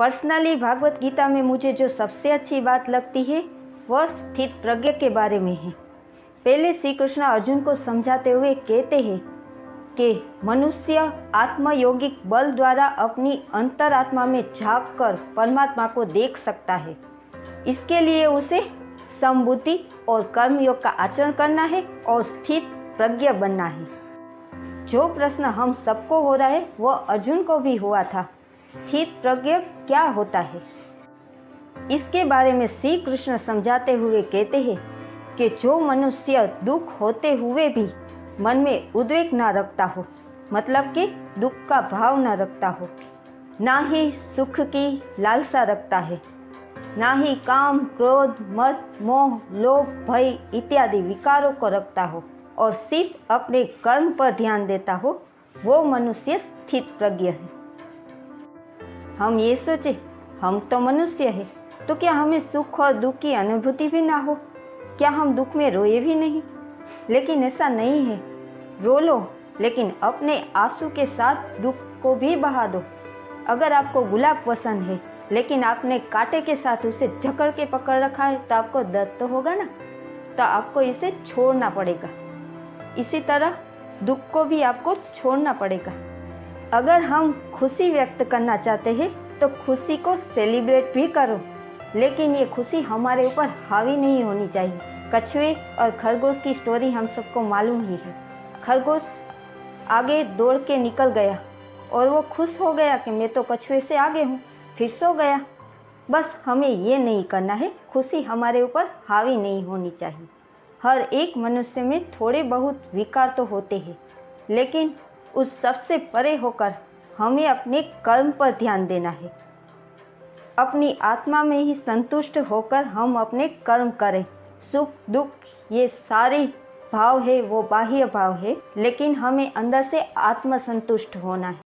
Personally Bhagavat Gita में मुझे जो सबसे अच्छी बात लगती है वह स्थित प्रज्ञ के बारे में है। पहले श्री कृष्ण अर्जुन को समझाते हुए कहते हैं कि मनुष्य आत्मयोगिक बल द्वारा अपनी अंतरात्मा में झांक कर परमात्मा को देख सकता है। इसके लिए उसे समबुद्धि और कर्मयोग का आचरण करना है और स्थित प्रज्ञ बनना है। जो प्रश्न हम सबको हो रहा है वह अर्जुन को भी हुआ था, स्थित प्रज्ञ क्या होता है। इसके बारे में श्री कृष्ण समझाते हुए कहते हैं कि जो मनुष्य दुख होते हुए भी मन में उद्वेग ना रखता हो, मतलब कि दुख का भाव ना रखता हो, ना ही सुख की लालसा रखता है, ना ही काम, क्रोध, मद, मोह, लोभ, भय इत्यादि विकारों को रखता हो और सिर्फ अपने कर्म पर ध्यान देता हो, वो मनुष्य स्थित प्रज्ञ है। हम ये सोचे हम तो मनुष्य हैं, तो क्या हमें सुख और दुख की अनुभूति भी ना हो? क्या हम दुख में रोए भी नहीं? लेकिन ऐसा नहीं है। रो लो, लेकिन अपने आंसू के साथ दुख को भी बहा दो। अगर आपको गुलाब पसंद है लेकिन आपने कांटे के साथ उसे जकड़ के पकड़ रखा है तो आपको दर्द तो होगा ना, तो आपको इसे छोड़ना पड़ेगा। इसी तरह दुख को भी आपको छोड़ना पड़ेगा। अगर हम खुशी व्यक्त करना चाहते हैं तो खुशी को सेलिब्रेट भी करो, लेकिन ये खुशी हमारे ऊपर हावी नहीं होनी चाहिए। कछुए और खरगोश की स्टोरी हम सबको मालूम ही है। खरगोश आगे दौड़ के निकल गया और वो खुश हो गया कि मैं तो कछुए से आगे हूँ, फिर सो गया। बस हमें ये नहीं करना है, खुशी हमारे ऊपर हावी नहीं होनी चाहिए। हर एक मनुष्य में थोड़े बहुत विकार तो होते हैं, लेकिन उस सबसे परे होकर हमें अपने कर्म पर ध्यान देना है। अपनी आत्मा में ही संतुष्ट होकर हम अपने कर्म करें। सुख दुख ये सारे भाव है वो बाह्य भाव है, लेकिन हमें अंदर से आत्मसंतुष्ट होना है।